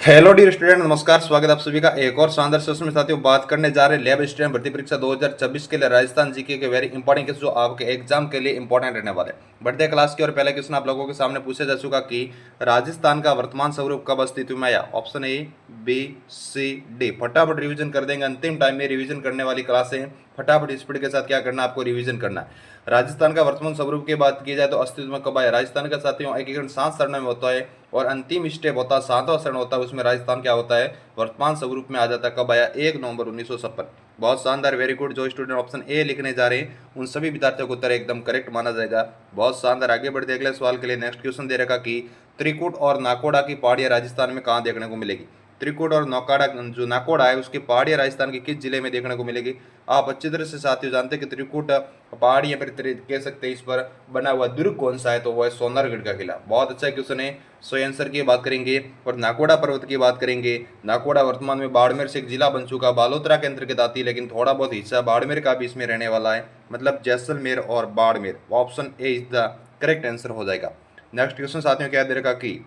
Hello dear student, नमस्कार। स्वागत है आप सभी का एक और शानदार सेशन में। साथियों, बात करने जा रहे हैं लैब स्टूडेंट भर्ती परीक्षा 2026 के लिए राजस्थान जीके के वेरी इंपॉर्टेंट क्वेश्चन जो आपके एग्जाम के लिए इंपॉर्टेंट रहने वाले हैं। बढ़ते क्लास की और पहला क्वेश्चन आप लोगों के सामने पूछा जा चुका कि राजस्थान का वर्तमान स्वरूप कब अस्तित्व में आया। Option A, B, C, D. फटाफट रिविजन कर देंगे, अंतिम टाइम में रिविजन करने वाली क्लासें। फटाफट स्पीड के साथ क्या करना है, आपको रिविजन करना है। राजस्थान का वर्तमान स्वरूप की बात की जाए तो अस्तित्व में कब आया। राजस्थान का साथियों एकीकरण 7 चरणों में होता है और अंतिम स्टेप होता है 7वां चरण होता है, उसमें राजस्थान क्या होता है, वर्तमान स्वरूप में आ जाता है। कब आया? 1 नवंबर 1956। बहुत शानदार, वेरी गुड। जो स्टूडेंट ऑप्शन ए लिखने जा रहे हैं उन सभी विद्यार्थियों को उत्तर एकदम करेक्ट माना जाएगा। बहुत शानदार। आगे बढ़ते अगले सवाल के लिए। नेक्स्ट क्वेश्चन दे रखा कि त्रिकुट और नाकोड़ा की पहाड़ियां राजस्थान में कहाँ देखने को मिलेगी। त्रिकुट और नौकाड़ा, जो नाकोड़ा है उसकी पहाड़ियां राजस्थान के किस जिले में देखने को मिलेगी। आप अच्छी तरह से साथियों जानते हैं कि त्रिकुट पहाड़ या फिर कह सकते हैं इस पर बना हुआ दुर्ग कौन सा है, तो वो है सोनारगढ़ का किला। बहुत अच्छा क्वेश्चन है। सो आंसर की बात करेंगे और नाकोड़ा पर्वत की बात करेंगे। नाकोड़ा वर्तमान में बाड़मेर से एक जिला बन चुका, बालोतरा के अंतर्गत आती है, लेकिन थोड़ा बहुत हिस्सा बाड़मेर का भी इसमें रहने वाला है, मतलब जैसलमेर और Barmer. Option A is the correct answer हो जाएगा। नेक्स्ट क्वेश्चन साथियों क्या दे रखा कि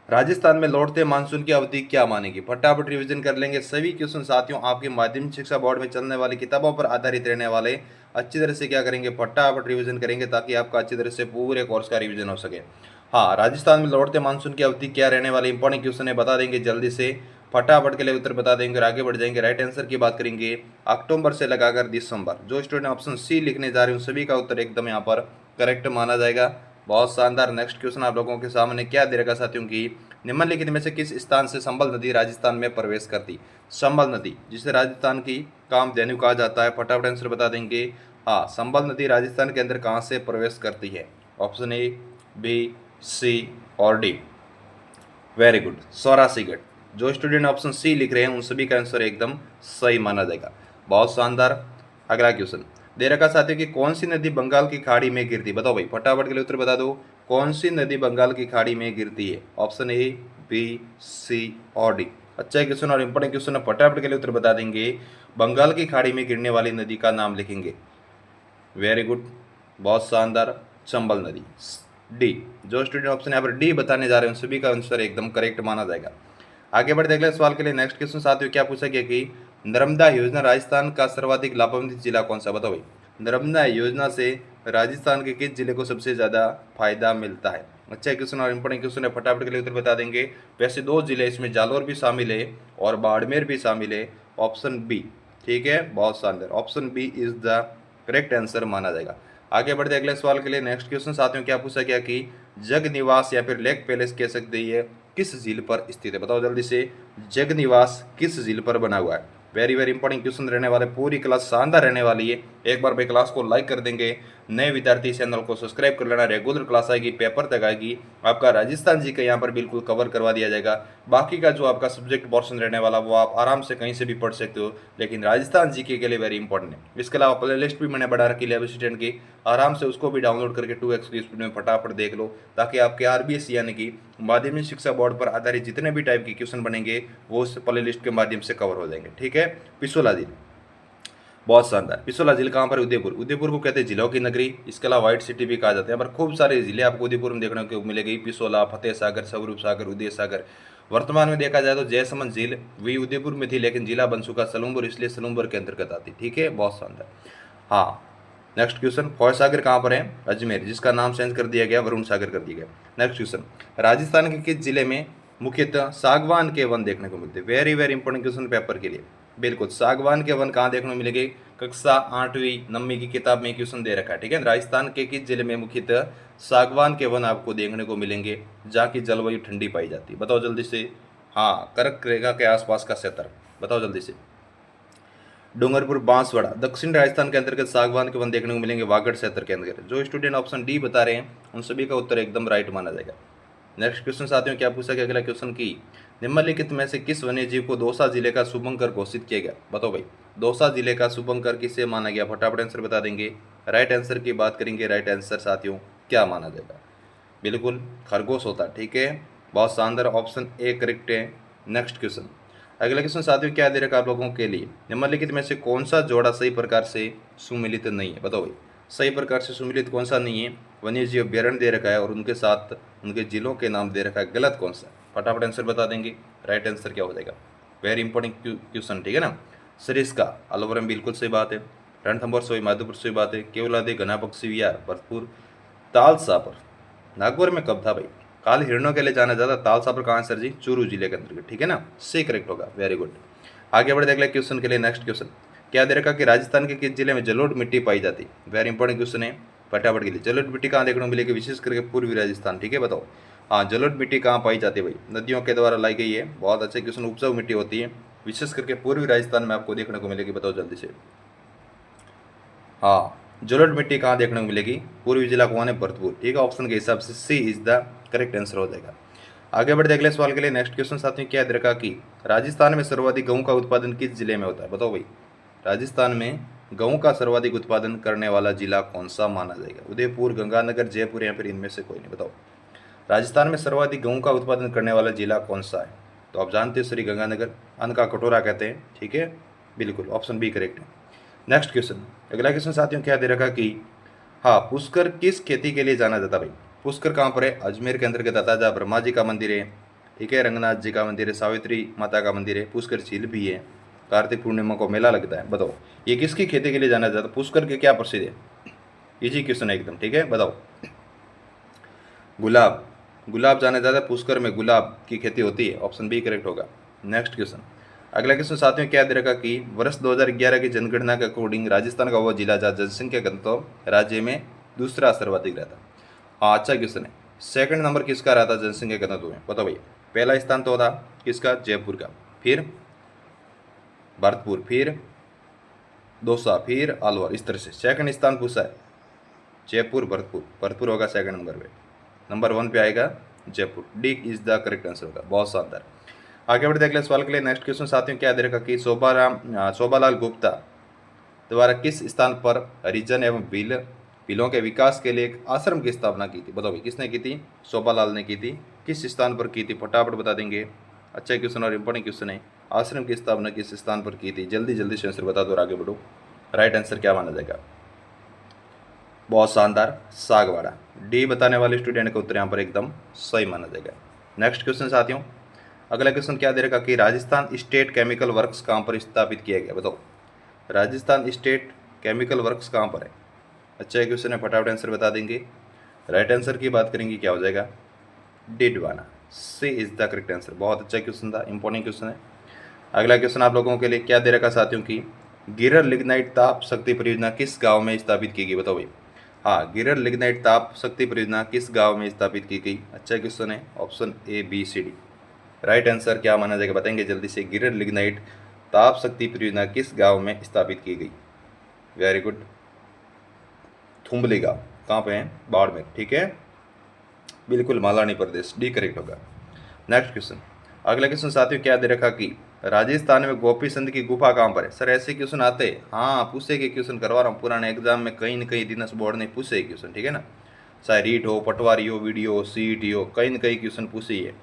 राजस्थान में लौटते मानसून की अवधि क्या मानेगी। फटाफट रिवीजन कर लेंगे सभी क्वेश्चन साथियों, आपके माध्यमिक शिक्षा बोर्ड में चलने वाली किताबों पर आधारित रहने वाले। अच्छी तरह से क्या करेंगे, फटाफट रिवीजन करेंगे ताकि आपका अच्छी तरह से पूरे कोर्स का रिवीजन हो सके। हाँ, राजस्थान में लौटते मानसून की अवधि क्या रहने वाली, इंपॉर्टेंट क्वेश्चन है, बता देंगे जल्दी से। फटाफट के लिए उत्तर बता देंगे और आगे बढ़ जाएंगे। राइट आंसर की बात करेंगे अक्टूबर से लगाकर दिसंबर। जो स्टूडेंट ऑप्शन सी लिखने जा रहे हैं उन सभी का उत्तर एकदम यहाँ पर करेक्ट माना जाएगा। बहुत शानदार। नेक्स्ट क्वेश्चन आप लोगों के सामने क्या दे रखा साथियों की निम्नलिखित में से किस स्थान से संबल नदी राजस्थान में प्रवेश करती। संबल नदी, जिसे राजस्थान की कामधेनु कहा जाता है, फटाफट आंसर बता देंगे। हाँ, संबल नदी राजस्थान के अंदर कहाँ से प्रवेश करती है। ऑप्शन ए, बी, सी और डी। Very good, सौरासीगढ़। जो स्टूडेंट ऑप्शन सी लिख रहे हैं उन सभी का आंसर एकदम सही माना जाएगा। बहुत शानदार। अगला क्वेश्चन दे रखा साथियों कि कौन सी नदी बंगाल की खाड़ी में गिरती। बताओ भाई, फटाफट के लिए उत्तर बता दो। कौन सी नदी बंगाल की खाड़ी में गिरती है। ऑप्शन ए, बी, सी और डी। अच्छा क्वेश्चन और इंपॉर्टेंट क्वेश्चन है, फटाफट के लिए उत्तर बता देंगे। बंगाल की खाड़ी में गिरने वाली नदी का नाम लिखेंगे। वेरी गुड, बहुत शानदार। चंबल नदी। डी। जो स्टूडेंट ऑप्शन यहाँ पर डी बताने जा रहे हैं उन सभी का आंसर एकदम करेक्ट माना जाएगा। आगे बढ़ते अगले सवाल के लिए। नेक्स्ट क्वेश्चन साथियों क्या पूछा गया कि नर्मदा योजना राजस्थान का सर्वाधिक लाभान्वित जिला कौन सा। बताओ भाई, नर्मदा योजना से राजस्थान के किस जिले को सबसे ज्यादा फायदा मिलता है। अच्छा क्वेश्चन और इंपॉर्टेंट क्वेश्चन है, फटाफट के लिए उत्तर बता देंगे। वैसे 2 जिले इसमें जालौर भी शामिल है और बाड़मेर भी शामिल है। ऑप्शन बी, ठीक है, बहुत शानदार। Option B is the correct answer माना जाएगा। आगे बढ़ते अगले सवाल के लिए। नेक्स्ट क्वेश्चन साथियों क्या पूछा गया कि जग निवास या फिर लेक पैलेस कह सकते हैं किस झील पर स्थित है। बताओ जल्दी से, जग निवास किस झील पर बना हुआ है। वेरी वेरी इंपॉर्टेंट क्वेश्चन रहने वाले, पूरी क्लास शानदार रहने वाली है। एक बार भाई क्लास को लाइक कर देंगे, नए विद्यार्थी चैनल को सब्सक्राइब कर लेना। रेगुलर क्लास आएगी, पेपर तक आएगी, आपका राजस्थान जी का यहाँ पर बिल्कुल कवर करवा दिया जाएगा। बाकी का जो आपका सब्जेक्ट पोर्शन रहने वाला वो आप आराम से कहीं से भी पढ़ सकते हो, लेकिन राजस्थान जी के लिए वेरी इंपॉर्टेंट है। इसके अलावा प्ले लिस्ट भी मैंने बढ़ा रखी है स्टूडेंट की, आराम से उसको भी डाउनलोड करके 2x की स्पीड में फटाफट देख लो, ताकि आपके आरबीएस यानी कि माध्यमिक शिक्षा बोर्ड पर आधारित जितने भी टाइप के क्वेश्चन बनेंगे वो उस प्ले लिस्ट के माध्यम से कवर हो जाएंगे। ठीक है। पिछोला झील, बहुत शानदार। पिछोला झील कहाँ पर? उदयपुर। उदयपुर को कहते हैं जिलों की नगरी, इसके अलावा व्हाइट सिटी भी कहा जाता है। पर खूब सारे जिले आपको उदयपुर में देखने को मिलेगी। पिछोला, फतेह सागर, स्वरूप सागर, उदय सागर। वर्तमान में देखा जाए तो जयसमंद झील भी उदयपुर में थी, लेकिन जिला बन चुका सलूमपुर, इसलिए सलूमपुर के अंतर्गत आती। ठीक है, बहुत शानदार। हाँ, नेक्स्ट क्वेश्चन, फौज सागर कहाँ पर है? अजमेर, जिसका नाम चेंज कर दिया गया, वरुण सागर कर दिया गया। नेक्स्ट क्वेश्चन, राजस्थान के किस जिले में मुख्यतः सागवान के वन देखने को मिलते हैं। Very very important question paper के लिए। बिल्कुल, सागवान के वन कहाँ देखने को मिलेंगे? कक्षा 8वीं 9वीं की किताब में क्वेश्चन दे रखा है। ठीक है, राजस्थान के किस जिले में मुख्यतः सागवान के वन आपको देखने को मिलेंगे जहाँ की जलवायु ठंडी पाई जाती है। बताओ जल्दी से। हाँ, कर्क रेखा के आसपास का क्षेत्र, बताओ जल्दी से। डूंगरपुर, बांसवाड़ा। दक्षिण राजस्थान के अंतर्गत सागवान के वन देखने को मिलेंगे वागड़ क्षेत्र के अंदर। जो स्टूडेंट ऑप्शन डी बता रहे हैं उन सभी का उत्तर एकदम राइट माना जाएगा। नेक्स्ट क्वेश्चन साथियों क्या पूछा गया अगला क्वेश्चन की निम्नलिखित में से किस वन्य जीव को दौसा जिले का शुभंकर घोषित किया गया। बताओ भाई, दौसा जिले का शुभंकर किसे माना गया, फटाफट आंसर बता देंगे। राइट आंसर की बात करेंगे। राइट आंसर साथियों क्या माना जाएगा? बिल्कुल खरगोश होता है। ठीक है, बहुत शानदार, ऑप्शन ए करेक्ट है। नेक्स्ट क्वेश्चन, अगला क्वेश्चन साथियों क्या दे रखा आप लोगों के लिए, निम्नलिखित में से कौन सा जोड़ा सही प्रकार से सुमिलित नहीं है। बताओ भाई, सही प्रकार से सुमिलित कौन सा नहीं है? वन्य जीव अभ्यारण्य दे रखा है और उनके साथ उनके जिलों के नाम दे रखा है, गलत कौन सा? फटाफट आंसर बता देंगे। राइट आंसर क्या हो जाएगा? वेरी इंपॉर्टेंट क्वेश्चन, ठीक है ना। सरिस्का अलवरम बिल्कुल सही बात है। रणथंभौर सोई माधोपुर सही बात है। केवलादे घना पक्षी विहार भरतपुर। तालसापर नागौर में कब था भाई? काल हिरणों के लिए जाना जाता तालसापर कहाँ सर जी? चूरू जिले के अंतर्गत, ठीक है ना। सी करेक्ट होगा, वेरी गुड। आगे बढ़ देख ले क्वेश्चन के लिए। नेक्स्ट क्वेश्चन क्या दे रखा कि राजस्थान के किस जिले में जलोढ़ मिट्टी पाई जाती? वेरी इंपॉर्टेंट क्वेश्चन है फटाफट के लिए। जलोढ़ मिट्टी कहाँ देखने को मिलेगी? विशेष करके पूर्वी राजस्थान, ठीक है, बताओ। हाँ, जलोढ़ मिट्टी कहाँ पाई जाती है भाई? नदियों के द्वारा लाई गई है। बहुत अच्छे क्वेश्चन। उपजाऊ मिट्टी होती है, विशेष करके पूर्वी राजस्थान में आपको देखने को मिलेगी, बताओ जल्दी से। हाँ, जलोढ़ मिट्टी कहाँ देखने को मिलेगी? पूर्वी जिला कौन है? भरतपुर, ठीक है। ऑप्शन के हिसाब से सी इज द करेक्ट आंसर हो जाएगा। आगे बढ़ देख ले सवाल के लिए। नेक्स्ट क्वेश्चन साथियों क्या दे रखा कि राजस्थान में सर्वाधिक गेहूं का उत्पादन किस जिले में होता है? बताओ भाई, राजस्थान में गेहूं का सर्वाधिक उत्पादन करने वाला जिला कौन सा माना जाएगा? उदयपुर, गंगानगर, जयपुर या फिर इनमें से कोई नहीं, बताओ। राजस्थान में सर्वाधिक गेहूं का उत्पादन करने वाला जिला कौन सा है? तो आप जानते हैं श्री गंगानगर, अन्न का कटोरा कहते हैं, ठीक है, बिल्कुल ऑप्शन बी करेक्ट है। नेक्स्ट क्वेश्चन, अगला क्वेश्चन साथियों क्या दे रखा कि हाँ, पुष्कर किस खेती के लिए जाना जाता भाई? पुष्कर कहाँ पर है? अजमेर के अंतर्गत आता है, जहाँ ब्रह्मा जी का मंदिर है, ठीक है, रंगनाथ जी का मंदिर है, सावित्री माता का मंदिर है, पुष्कर झील भी है, कार्तिक पूर्णिमा को मेला लगता है। बताओ ये किसकी खेती के लिए जाना जाता है? पुष्कर के क्या प्रसिद्ध है? इजी क्वेश्चन है एकदम, ठीक है, बताओ। गुलाब, गुलाब जाना जाता है, पुष्कर में गुलाब की खेती होती है, ऑप्शन बी करेक्ट होगा। नेक्स्ट क्वेश्चन, अगला क्वेश्चन साथियों क्या दे रखा कि वर्ष 2011 की जनगणना के अकॉर्डिंग राजस्थान का वो जिला जहाँ जनसंख्या घनत्व राज्य में दूसरा सर्वाधिक रहता। हाँ, अच्छा क्वेश्चन है। सेकंड नंबर किसका रहा था जनसंख्या घनत्व में? बताओ भाई। पहला स्थान तो था किसका? जयपुर का, फिर भरतपुर, फिर दौसा, फिर अलवर, इस तरह से सेकंड स्थान पूछा है। जयपुर, भरतपुर, भरतपुर होगा सेकंड नंबर पे। नंबर 1 पे आएगा Jaipur. D is the correct answer होगा। बहुत शानदार। आगे बढ़ देख ले सवाल के लिए। नेक्स्ट क्वेश्चन साथियों क्या दे रखा कि शोभालाल गुप्ता द्वारा किस स्थान पर हरिजन एवं भीलों के विकास के लिए एक आश्रम की स्थापना की थी? बताओ भाई, किसने की थी? शोभालाल ने की थी। किस स्थान पर की थी? फटाफट बता देंगे। अच्छा क्वेश्चन और इंपॉर्टेंट क्वेश्चन है। आश्रम की स्थापना किस स्थान पर की थी? जल्दी जल्दी से आंसर बता दो और आगे बढ़ो। राइट आंसर क्या माना जाएगा? बहुत शानदार, सागवाड़ा। डी बताने वाले स्टूडेंट का उत्तर यहाँ पर एकदम सही माना जाएगा। नेक्स्ट क्वेश्चन साथियों, अगला क्वेश्चन क्या दे रखा कि राजस्थान स्टेट केमिकल वर्क्स कहाँ पर स्थापित किया गया? बताओ, राजस्थान स्टेट केमिकल वर्क्स कहाँ पर है? अच्छा क्वेश्चन है, फटाफट आंसर बता देंगे। राइट आंसर की बात करेंगे क्या हो जाएगा? डिडवाना। सी इज द करेक्ट आंसर। बहुत अच्छा क्वेश्चन था, इंपॉर्टेंट क्वेश्चन है। अगला क्वेश्चन आप लोगों के लिए क्या दे रखा साथियों की गिरर लिग्नाइट ताप शक्ति परियोजना किस गांव में स्थापित की गई? बताओ भाई। हाँ, गिरर लिग्नाइट ताप शक्ति परियोजना किस गांव में स्थापित की गई? अच्छा क्वेश्चन है, option A B C D. Right answer क्या माना जाएगा बताएंगे जल्दी से। गिरर लिग्नाइट ताप शक्ति परियोजना किस गांव में स्थापित की गई? वेरी गुड, थुम्बली गांव। कहाँ पे है? बाड़मेर, ठीक है, बिल्कुल मालानी प्रदेश। डी करेक्ट होगा। नेक्स्ट क्वेश्चन, अगला क्वेश्चन साथियों क्या दे रखा कि राजस्थान में गोपी चंद की गुफा कहाँ पर है? सर ऐसे क्वेश्चन आते हैं, हाँ पूछे के क्वेश्चन करवा रहा हूँ पुराने एग्जाम में, कहीं न कहीं दिनस बोर्ड ने पूछे क्वेश्चन, ठीक है ना। चाहे रीट हो, पटवारी हो, वीडियो हो, सीईटी हो, कहीं न कहीं क्वेश्चन पूछे ही है।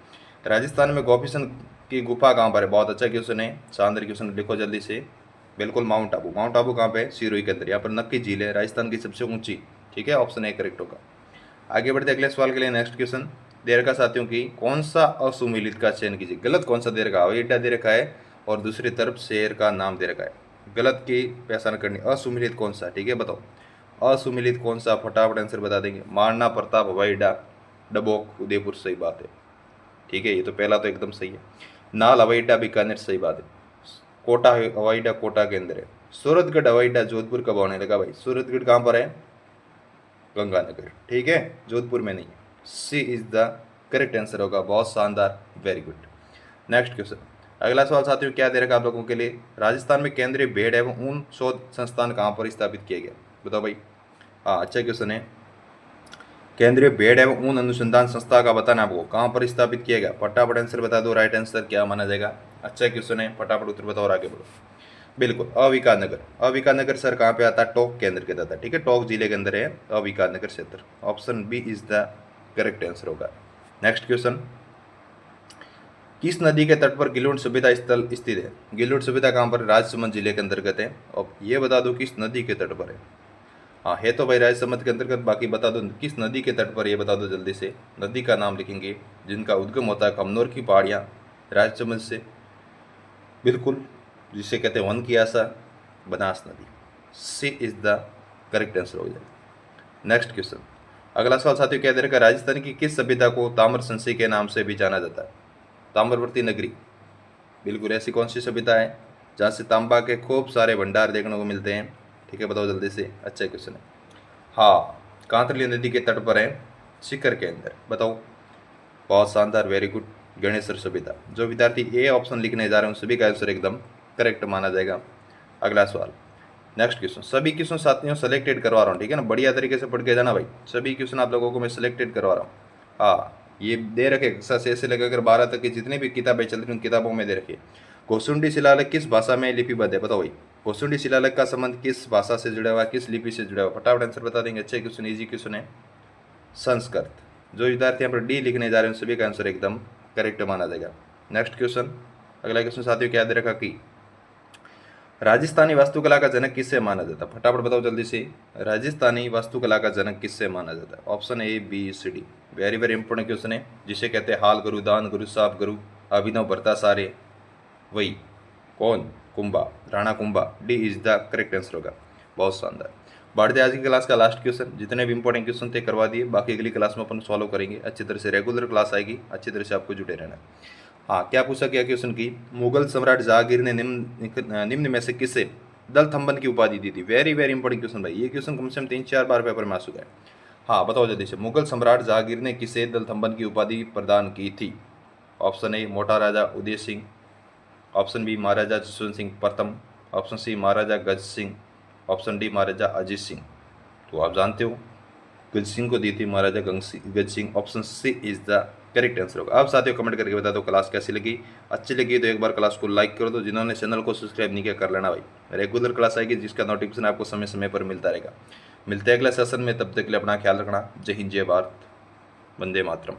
राजस्थान में गोपी चंद की गुफा कहाँ पर है? बहुत अच्छा क्वेश्चन है, शानदार क्वेश्चन, लिखो जल्दी से। बिल्कुल माउंट आबू। माउंट आबू कहाँ पे है? सिरोही के अंदर। यहाँ पर नक्की झील है, राजस्थान की सबसे ऊंची, ठीक है, ऑप्शन ए करेक्ट होगा। आगे बढ़ते अगले सवाल के लिए। नेक्स्ट क्वेश्चन दे रखा साथियों की कौन सा असुमिलित का चयन कीजिए। गलत कौन सा दे रखा? हवाई अड्डा दे रखा है और दूसरी तरफ शहर का नाम दे रखा है। गलत की पहचान करनी। असुमिलित कौन सा, ठीक है, बताओ असुमिलित कौन सा? फटाफट आंसर बता देंगे। मारना प्रताप हवाई अड्डा, डबोक उदयपुर, सही बात है, ठीक है, ये तो पहला तो एकदम सही है। नाल हवाई अड्डा बीकानेर, सही बात है। कोटा हवाई अड्डा कोटा के अंदर है। सूरतगढ़ हवाई अड्डा जोधपुर कब होने लगा भाई? सूरतगढ़ कहाँ पर है? गंगानगर, ठीक है, जोधपुर में नहीं है। सी इज द करेक्ट आंसर होगा। बहुत शानदार, वेरी गुड। नेक्स्ट क्वेश्चन, अगला सवाल साथियों क्या दे रखा आप लोगों के लिए? राजस्थान में केंद्रीय भेड़ एवं ऊन शोध संस्थान कहाँ पर स्थापित किया गया? बताओ भाई। हाँ, अच्छा क्वेश्चन है। केंद्रीय भेड़ एवं ऊन अनुसंधान संस्था का बताना आपको कहाँ पर स्थापित किया गया? फटाफट आंसर बता दो। राइट आंसर क्या माना जाएगा? अच्छा क्वेश्चन है, फटाफट उत्तर बताओ और आगे बढ़ो। बिल्कुल, अविकास नगर। अविकास नगर सर कहाँ पे आता है? टोंक के अंदर के आता है, ठीक है, टोंक जिले के अंदर है अविकास नगर क्षेत्र। Option B is the correct answer होगा। नेक्स्ट क्वेश्चन, किस नदी के तट पर गिलोड सभ्यता स्थल स्थित है? गिलोड सभ्यता कहाँ पर? राजसमंद जिले के अंतर्गत है। अब ये बता दो किस नदी के तट पर है। हाँ है तो भाई राज्य संबंध के अंतर्गत, बाकी बता दो किस नदी के तट पर, ये बता दो जल्दी से। नदी का नाम लिखेंगे जिनका उद्गम होता है कमनौर की पहाड़ियाँ राजसमंद से, बिल्कुल, जिसे कहते हैं वन की आशा, बनास नदी। सी इज द करेक्ट आंसर हो जाएगा। नेक्स्ट क्वेश्चन, अगला सवाल साथियों क्या दे रखा है, राजस्थान की किस सभ्यता को ताम्र संसी के नाम से भी जाना जाता है? ताम्रवर्ती नगरी, बिल्कुल, ऐसी कौन सी सभ्यता है जहाँ से तांबा के खूब सारे भंडार देखने को मिलते हैं? ठीक है, बताओ जल्दी से, अच्छा क्वेश्चन है। हाँ, कांतरली नदी के तट पर है, सीकर के अंदर, बताओ। बहुत शानदार, वेरी गुड, गणेश्वर सभ्यता। जो विद्यार्थी ए ऑप्शन लिखने जा रहे हैं सभी का आंसर एकदम करेक्ट माना जाएगा। अगला सवाल, नेक्स्ट क्वेश्चन, सभी क्वेश्चन साथियों सेलेक्टेड करवा रहा हूँ, ठीक है ना, बढ़िया तरीके से पढ़ के जाना भाई। सभी क्वेश्चन आप लोगों को मैं सिलेक्टेड करवा रहा हूँ। हाँ, ये दे रखे कक्षा से ऐसे लगा, अगर 12 तक की जितनी भी किताबें चल रही उन किताबों में दे रखी। घोसुंडी शिलालेख किस भाषा में लिपिबद्ध है? बताओ भाई, घोसुंडी शिलालेख का संबंध किस भाषा से जुड़ा हुआ है, किस लिपि से जुड़ा हुआ? फटाफट आंसर बता देंगे। अच्छे क्वेश्चन, इजी क्वेश्चन है, संस्कृत। जो विद्यार्थी यहाँ पर डी लिखने जा रहे हैं सभी का आंसर एकदम करेक्ट माना जाएगा। नेक्स्ट क्वेश्चन, अगला क्वेश्चन साथियों क्या दे रखा कि राजस्थानी वास्तुकला का जनक किससे माना जाता है? फटाफट बताओ जल्दी से, राजस्थानी वास्तुकला का जनक किससे माना जाता है? Option A B C D, very very important question है, जिसे कहते हैं हाल गुरु, दान गुरु, साप गुरु, अभिनव भरता सारे, वही कौन? Kumbha, Rana Kumbha. D is the correct answer होगा। बहुत शानदार। बढ़ते आज की क्लास का लास्ट क्वेश्चन, जितने भी इंपॉर्टेंट क्वेश्चन थे करवा दिए, बाकी अगली क्लास में अपन सॉल्व करेंगे अच्छी तरह से, रेगुलर क्लास आएगी, अच्छी तरह से आपको जुटे रहना। हाँ, क्या पूछा गया क्वेश्चन की मुगल सम्राट जहांगीर ने निम्न में से किसे दलथंबन की उपाधि दी थी? वेरी वेरी इंपॉर्टेंट क्वेश्चन भाई, ये क्वेश्चन कम से कम 3-4 बार पेपर में आ चुका है। हाँ, बताओ जल्दी से, मुगल सम्राट जहांगीर ने किसे दलथंबन की उपाधि प्रदान की थी? ऑप्शन ए मोटा राजा उदय सिंह, ऑप्शन बी महाराजा जसवंत सिंह प्रथम, ऑप्शन सी महाराजा गज सिंह, ऑप्शन डी महाराजा अजीत सिंह। तो आप जानते हो गज सिंह को दी थी Maharaja Gaj Singh. Option C is the correct answer होगा। आप साथियों कमेंट करके बता दो क्लास कैसी लगी, अच्छी लगी तो एक बार क्लास को लाइक कर दो, जिन्होंने चैनल को सब्सक्राइब नहीं किया कर लेना भाई। रेगुलर क्लास आएगी जिसका नोटिफिकेशन आपको समय समय पर मिलता रहेगा। मिलते हैं अगले सेशन में, तब तक के लिए अपना ख्याल रखना। जय हिंद, जय भारत, वंदे मातरम।